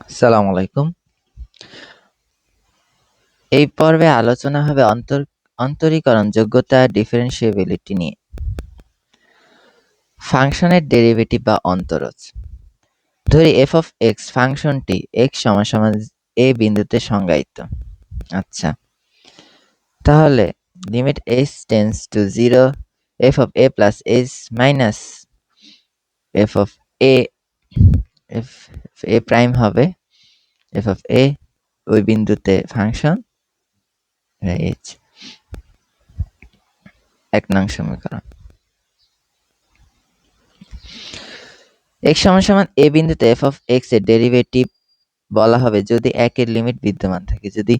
আসসালামু আলাইকুম। এই পর্বে আলোচনা হবে অন্তরীকরণ যোগ্যতা ডিফারেন্সিয়েবিলিটি নিয়ে। ফাংশনের ডেরিভেটিভ বা অন্তরজ। ধরি f of x ফাংশনটি x সমান a বিন্দুতে সংজ্ঞায়িত। আচ্ছা, তাহলে limit h tends to 0 f of a plus h minus f of a f a prime হবে f of a ওই বিন্দুতে ফাংশন h। 1 নং সমীকরণ। x সমান a বিন্দুতে f of x এর ডেরিভেটিভ বলা হবে যদি 1 এর লিমিট বিদ্যমান থাকে। যদি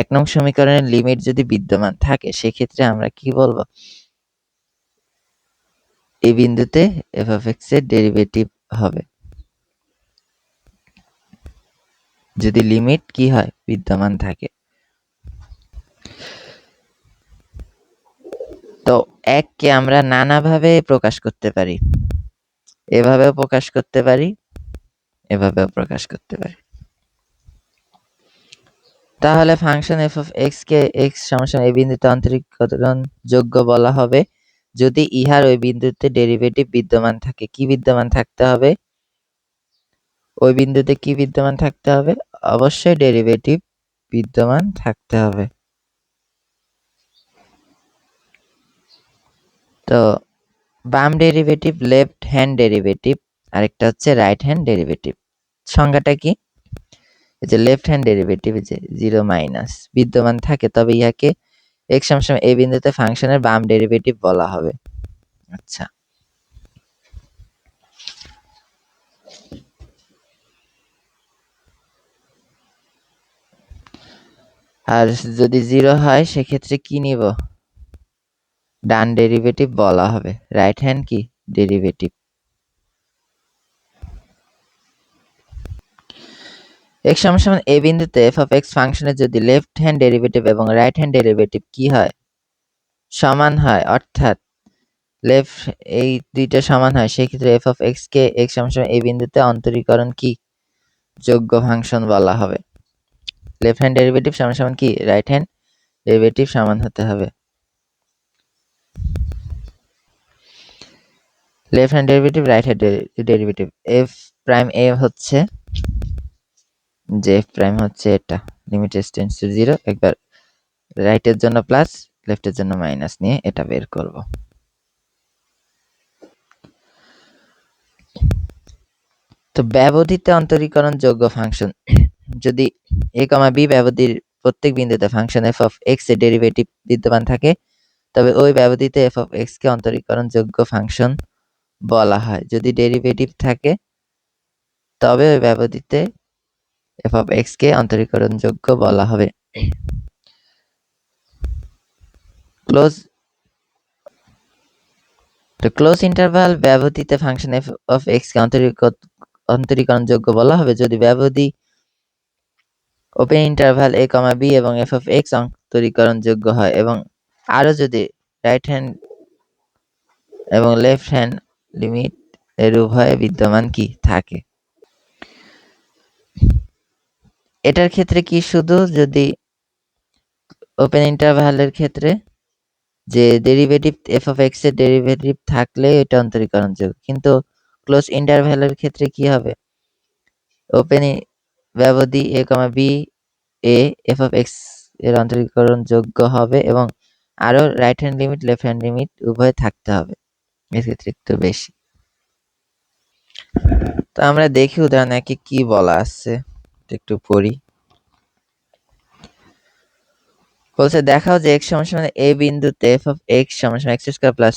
1 নং সমীকরণের লিমিট যদি বিদ্যমান থাকে সেক্ষেত্রে আমরা কি বলবো? এই বিন্দুতে f of x এর ডেরিভেটিভ হবে যদি লিমিট কি হয় বিদ্যমান থাকে। তো 1 কে আমরা নানাভাবে প্রকাশ করতে পারি। এভাবেও প্রকাশ করতে পারি, এভাবেও প্রকাশ করতে পারি। তাহলে function f of x K x সমান এই বিন্দুতে অন্তরীকরণ যোগ্য বলা হবে যদি ইহার ওই বিন্দুতে ডেরিভেটিভ বিদ্যমান থাকে। কি বিদ্যমান থাকতে হবে? ওই বিন্দুতে কি বিদ্যমান থাকতে হবে? অবশ্যই ডেরিভেটিভ বিদ্যমান থাকতে হবে। তো বাম ডেরিভেটিভ, লেফট হ্যান্ড ডেরিভেটিভ, আরেকটা হচ্ছে রাইট হ্যান্ড ডেরিভেটিভ। সংজ্ঞাটা কি? এই যে লেফট হ্যান্ড ডেরিভেটিভ যে 0 মাইনাস বিদ্যমান থাকে তবে ইহাকে x সমান এই বিন্দুতে ফাংশনের বাম ডেরিভেটিভ বলা হবে। আচ্ছা, আর যদি 0 হয় সেক্ষেত্রে কি নিব? ডান ডেরিভেটিভ বলা হবে, রাইট হ্যান্ড কি ডেরিভেটিভ। x সমান a বিন্দুতে f of x ফাংশনের যদি লেফট হ্যান্ড ডেরিভেটিভ এবং রাইট হ্যান্ড ডেরিভেটিভ কি হয়? সমান হয়, অর্থাৎ লেফট এই দুইটা সমান হয় সেক্ষেত্রে f of x K x সমান a বিন্দুতে অন্তরীকরণ কি যোগ্য ফাংশন বলা হবে। লেফট হ্যান্ড ডেরিভেটিভ সমান কি রাইট হ্যান্ড ডেরিভেটিভ সমান হতে হবে। Left hand derivative, right hand derivative. f prime a হচ্ছে যে f প্রাইম হচ্ছে এটা, লিমিট s টেন্ডস টু 0, একবার রাইটের জন্য প্লাস লেফটের জন্য মাইনাস নিয়ে এটা বের করব। তো ব্যবধিতে অন্তরীকরণ যোগ্য ফাংশন যদি a, b ব্যবধির প্রত্যেক বিন্দুতে ফাংশন f of x এর ডেরিভেটিভ বিদ্যমান থাকে তবে ওই ব্যবধিতে f of x কে অন্তরীকরণ যোগ্য ফাংশন বলা হয়। যদি ডেরিভেটিভ থাকে তবে ওই ব্যবধিতে f of x কে অন্তরীকরণ যোগ্য বলা হবে। ক্লোজ ইন্টারভাল ব্যবধিতে ফাংশন f of x কে অন্তরীকরণ যোগ্য বলা হবে যদি ব্যবধি ওপেন ইন্টারভাল a, b এবং f of x অন্তরীকরণ যোগ্য হয় এবং আরো যদি রাইট হ্যান্ড এবং লেফট হ্যান্ড লিমিট এর উভয়ে বিদ্যমান কি থাকে। এটার ক্ষেত্রে কি শুধু যদি ওপেন ইন্টারভালের ক্ষেত্রে যে ডেরিভেটিভ f of x এর ডেরিভেটিভ থাকলে এটা অন্তরীকরণ যোগ্য, কিন্তু ক্লোজ ইন্টারভালের ক্ষেত্রে কি হবে? ওপেন ব্যবধি a, b এ f of x এর অন্তরীকরণ যোগ্য হবে এবং আরো right hand limit, left hand limit উভয় থাকতে হবে। এক্ষেত্রে একটু বেশি। তো আমরা দেখি উদাহরণ একে কি বলা আছে, একটু পড়ি। বলছে দেখাও যে x সমান a বিন্দুতে f of x সমান x²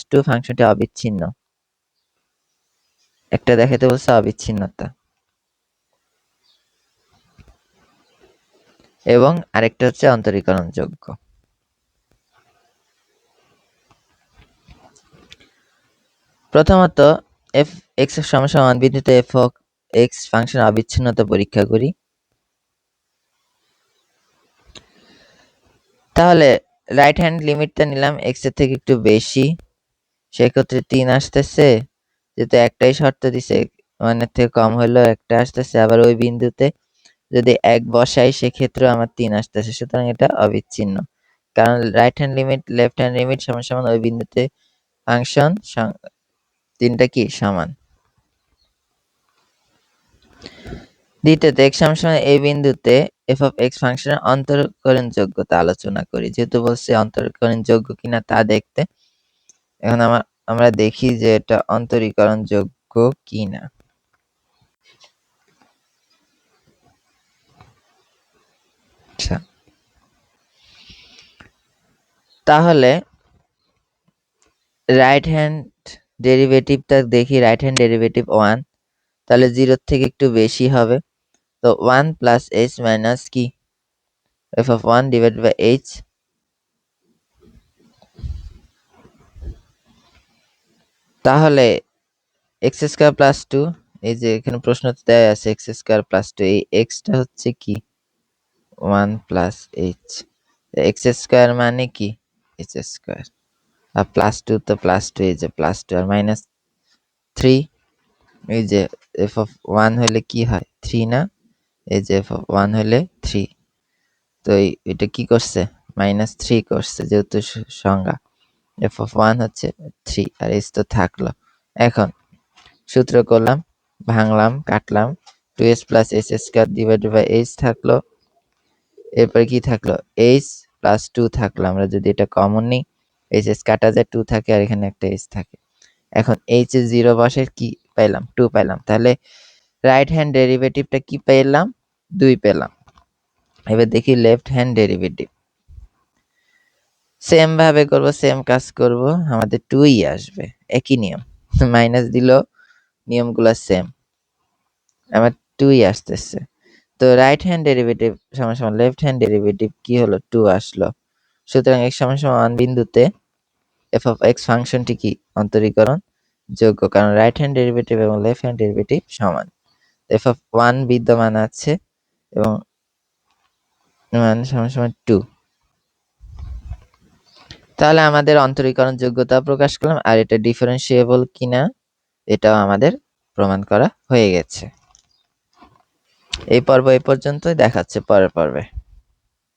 + 2 ফাংশনটি অবিচ্ছিন্ন। একটা দেখাতে বলছে অবিচ্ছিন্নতা, এবং আরেকটা হচ্ছে অন্তরীকরণ যোগ্য। প্রথমত f x সমান বিন্দুতে f of x ফাংশন অবিচ্ছিন্নতা পরীক্ষা করি। তাহলে রাইট হ্যান্ড লিমিটটা নিলাম x এর থেকে একটু বেশি, সেক্ষেত্রে 3 আসতেছে, যেহেতু একটাই শর্ত দিছে 1 এর থেকে কম হলেও একটা আসতেছে, আবার ওই বিন্দুতে যদি 1 বসাই সেক্ষেত্রেও আমার 3 আসতেছে। সুতরাং এটা অবিচ্ছিন্ন। কারণ right hand limit, left hand limit সমান ওই বিন্দুতে ফাংশন 3টা কি সমান। দ্বিতীয়ত x সমান এই বিন্দুতে f of x ফাংশনের অন্তরকরণযোগ্যতা আলোচনা করি। যেহেতু বলছে অন্তরকরণযোগ্য কিনা তা দেখতে। এখন আমরা দেখি যে এটা অন্তরীকরণযোগ্য কিনা। আচ্ছা, তাহলে রাইট হ্যান্ড ডেরিভেটিভটা দেখি। রাইট হ্যান্ড ডেরিভেটিভ 1, তাহলে 0 থেকে একটু বেশি হবে। তো 1 প্লাস h মাইনাস কি f of 1 divided by h। তাহলে x স্কয়ার প্লাস 2, এই যে এখানে প্রশ্নতে দেয়া আছে x স্কয়ার প্লাস 2, এই x টা হচ্ছে কি 1 প্লাস h। x স্কয়ার মানে কি h স্কয়ার, আর প্লাস 2 তো প্লাস 2, এই যে প্লাস 2 আর মাইনাস 3, এই যে f of 1 হলে কি হয় 3 না, এই যে f of 1 হলে 3। তো এটা কি করছে মাইনাস 3 করছে, যেহেতু সংজ্ঞা f of 1 হচ্ছে 3 আর h তো থাকলো। এখন সূত্র করলাম, ভাঙলাম, কাটলাম, 2h plus h square divided by h থাকলো। এরপর কি থাকলো h প্লাস 2 থাকলো। আমরা যদি এটা কমন নিই, h কাটা যায়, 2 থাকে আর এখানে একটা h থাকে। এখন h এ 0 বসে কি পাইলাম 2 পাইলাম। তাহলে রাইট হ্যান্ড ডেরিভেটিভটা কি পেলাম 2 পেলাম। এবার দেখি লেফট হ্যান্ড ডেরিভেটিভ। সেম ভাবে করব, সেম কাজ করব, আমাদের 2ই আসবে, একই নিয়ম। মাইনাস দিলেও নিয়মগুলো সেম, আমার 2ই আসতেছে। তো রাইট হ্যান্ড ডেরিভেটিভ সমান লেফট হ্যান্ড ডেরিভেটিভ কি হলো 2 আসলো। সুতরাং x সমান 1 বিন্দুতে f of x ফাংশনটি কি অন্তরীকরণ যোগ্য, কারণ রাইট হ্যান্ড ডেরিভেটিভ এবং লেফট হ্যান্ড ডেরিভেটিভ সমান। f of 1 বিদ্যমান আছে এবং 1 সমান 2। তাহলে আমাদের অন্তরীকরণ যোগ্যতা প্রকাশ করলাম, আর এটা ডিফারেন্সিয়েবল কিনা এটাও আমাদের প্রমাণ করা হয়ে গেছে। এই পর্ব এই পর্যন্তই, দেখাচ্ছে পরের পর্বে।